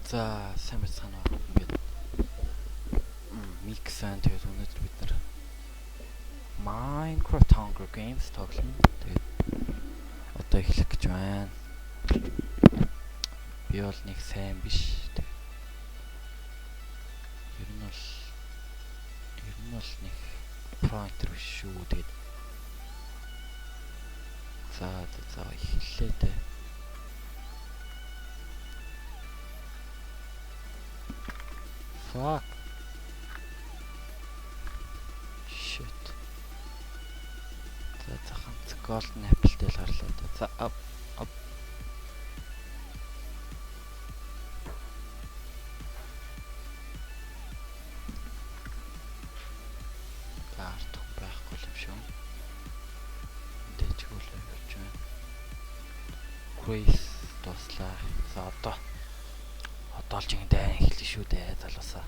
За сайн байцгаана уу. Ингээд миксэн тэгээд өнөөдөр бид нар Minecraft Hunger Games тоглоно. Тэгээд одоо эхлэх гэж байна. Би бол нэг сайн биш. Ер нь бол нэг pro-enter биш шүү. Тэгээд за эхэллээ дээ. Fuck. Shit. За ганц golden apple-тэй л гарлаа да. За up. Гартах байхгүй юм шүү. Дэжгүүлээ явж байна. Quiz дуслаа. За одоо л жин дайран эхэлж шүү дээ залуусаа.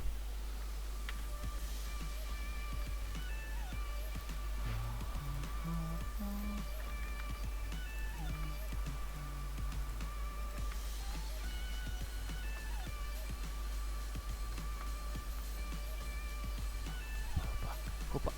Хопа.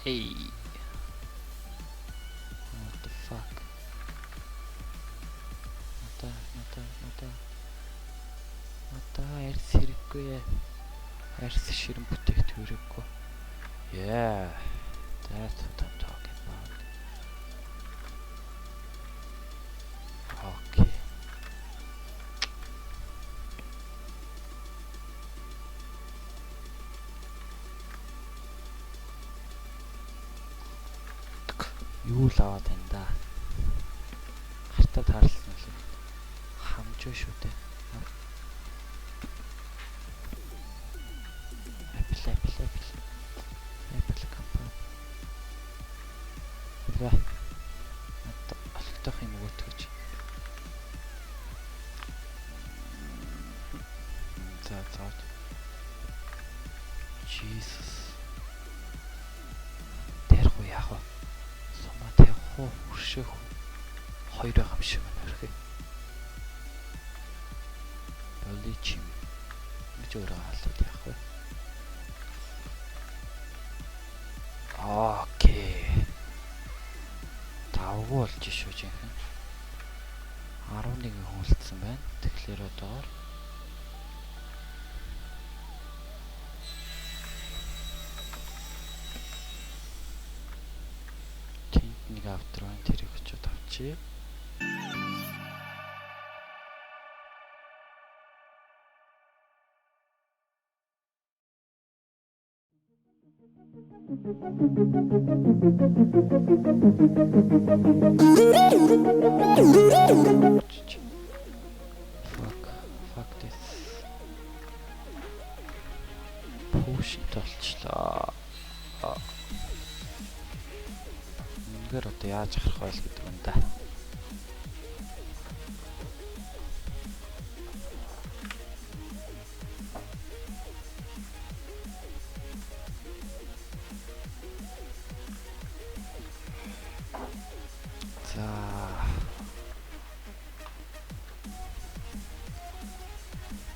Hey. What the fuck? Арс хэрэггүй. Арс ширэн бүтээгт хэрэггүй. Yeah. That's what I'm talking about. Okay. Юу л аваад байна да. Хартаа таарлсан л хамж шүү дээ. Apple компани. За. Одоо олгох юм уу гэж. За. Jesus. Тэр хуу яах вэ? Суматай хуу хүршээх. Хоёр байгаа юм шиг байна хэрэг. Боличим. Гэж өөрөө хаалт яах вэ? Окей. Тавгүй болж шүү жинхэнэ. 11 хүн үлдсэн байна. Тэгэхээр одоо тэнт нэг автор байна. Тэрийг очиод авчи. Fuck this. Push толчлаа. Үнээр одоо яаж харах вэ гэдэг юм да.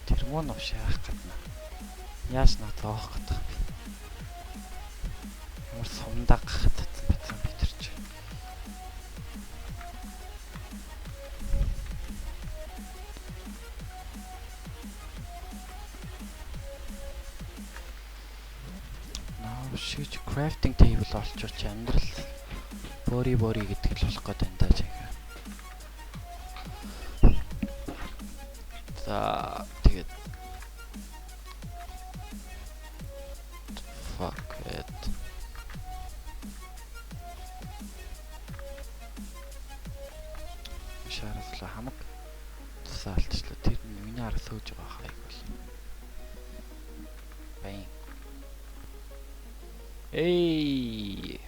Тэрмон авшаах гэднэ. Яаж надад авах гэдэг юм бэ? Ямар сумдаг татсан битэрч. Шиж crafting table олчооч амьдрал бори гэдэг л болох гэдэг энэ даа. За тэгээд fuck it. Шарафла хамаг тусаалчлаа. Тэр миний арга сөөж байгаа хайг бол. Байн. Эй.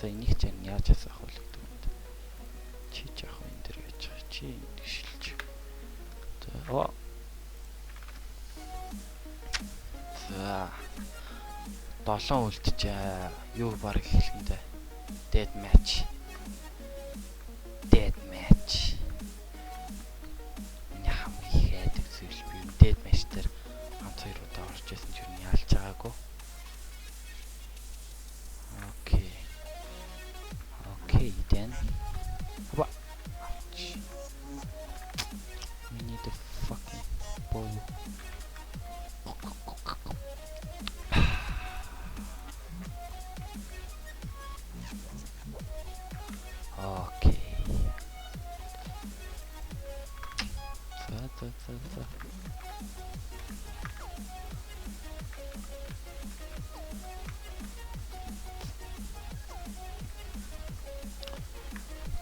За энийг ч яаж асах вэ гэдэг юм. Чи яах вэ энэ дэр гэж чи шилж. За За 7 үлджээ. Юу баг эхлэндээ. Dead match. Миний хамгийн хайдаг зүйл би dead match дээр ганц 2 удаа орж ирсэн ч юу ялж байгаагүй. Okay then. What? We need a fucking bow. Okay. За.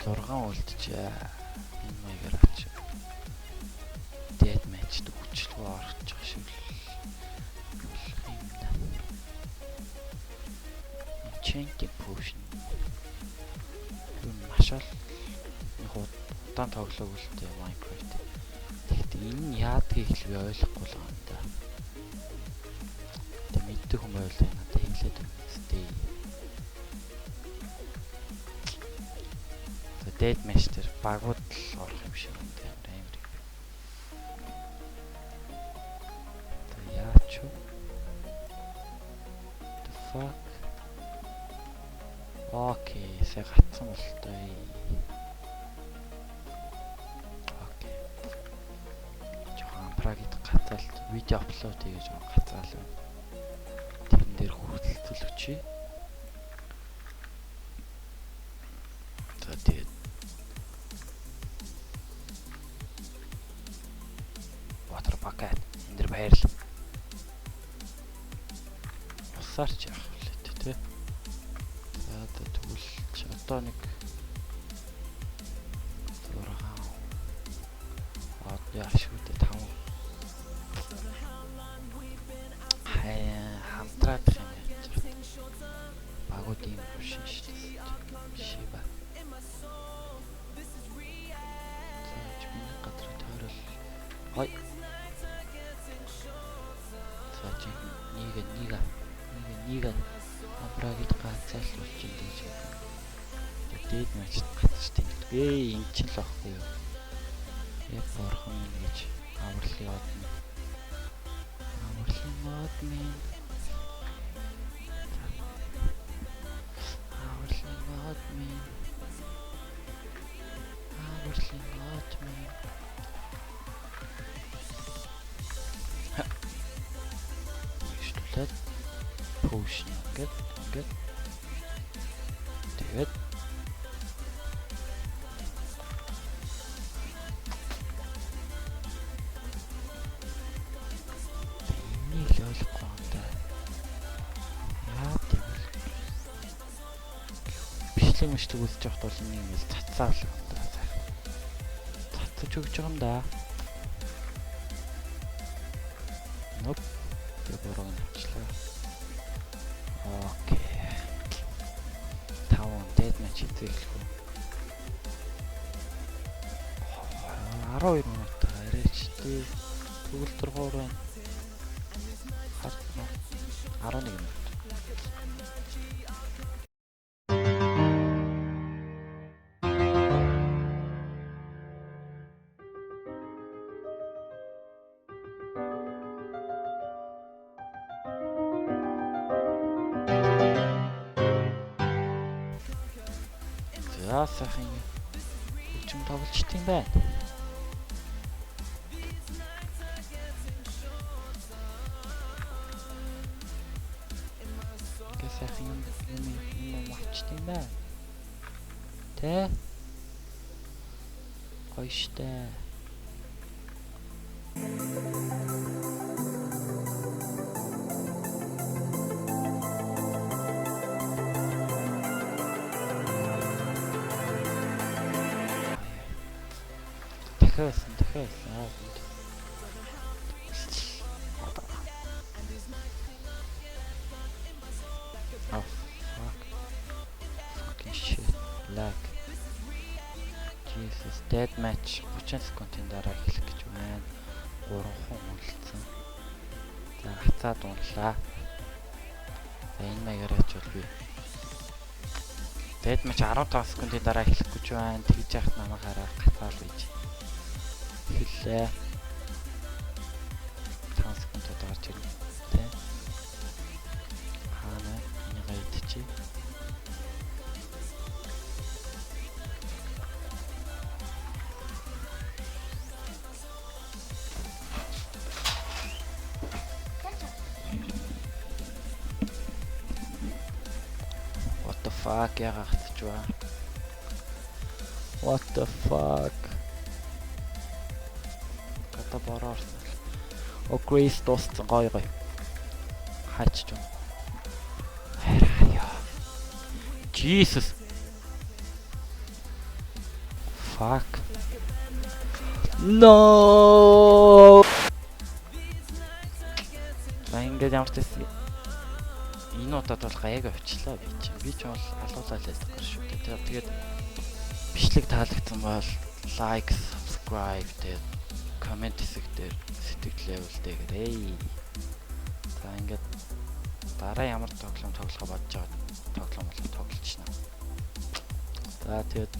Зургаан үлджээ. Энэ маягаар ач. Dead match төвчлөө орчих шиг болох юм да. Enchanting potion. Юу машаал нэг удаан тоглоог үлдээ Minecraft. Тэгэхдээ энэ нь яадгийг л би ойлгохгүй л юм да. Тэ мэддэг хүн байвал надад хэлээд өгнөстэй. Dead match дээр багууд л орох юм шиг байна амар. Тэ яач вэ? The fuck? Окей, сая гацсан болтой. Окей. Жохон прагид гацаалт видео аплод хийж жохон гацаал. Тэрэн дээр хүрэлцэл өчий. За тэгээд water bucket энэ дэр байрлал. Усаарч явах үлээ тий. За тэгвэл одоо нэг 6 яах шүү дээ 5 хамтраад юм яаж багуудын бүшин шүү дээ. Шиба. За миний гадраа тойрол. Хой. За чи нэг амбрагид гацаал болж юм дий. Dead match гацж тэнэлгээ энэ ч л ахгүй юу. Яг борхон юм гэж авралын мод минь. Штулаад potion ингээд тэгээд энийг л ойлгохгүй юм да. Яа гэвэл бичлэг мөчтөг үзэж явахд бол нэг юм цацаал юм да. Цацаж өгч байгаа юм да. Ноп. Тэгээд бороо навчлаа. Окей. 5 dead match хийх үү? 12 минут арайч тий. Тэгвэл 3 байна. 11 минут. За сайхан хүчим тоглолт юм байна. Сайхан юм авчт юм байна. Тэ? Гоё штэ. Дахиад. Oh fuck. Fucking shit. Lag. Jesus. Dead match 30 секундын дараа эхлэх гэж байна. 3 хүн үлдсэн. За За дунлаа. За энэ маягаараач бол би. Тэгэд мэж 15 секундын дараа эхлэх гэж байна. Тэгж яхад намайг хараад гацаал байж. Эхэллээ. 5 секундд орж ирнэ. Тэ. Хаана энийг идчихье. What the fuck яагаад ч вэ? What the fuck? Гата бороор. О Крис тост гоё. Хаач ч юм. Хараа. Jesus. Fuck. No. Ингээд ямар ч гэсэн энэ удаад бол гаяг авчлаа би чинь. Би ч бол алуулаад л байгаа шүү дээ. Тэгээд бичлэг таалагдсан бол лайк, subscribe тэгээд коммент хэсэг дээр сэтгэлээ үлдээгээрэй. За ингээд дараа ямар тоглоом тоглохоо бодож байгаа тоглоом бол тоглож шнаа. За тэгээд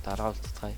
дараа уулзцгаая.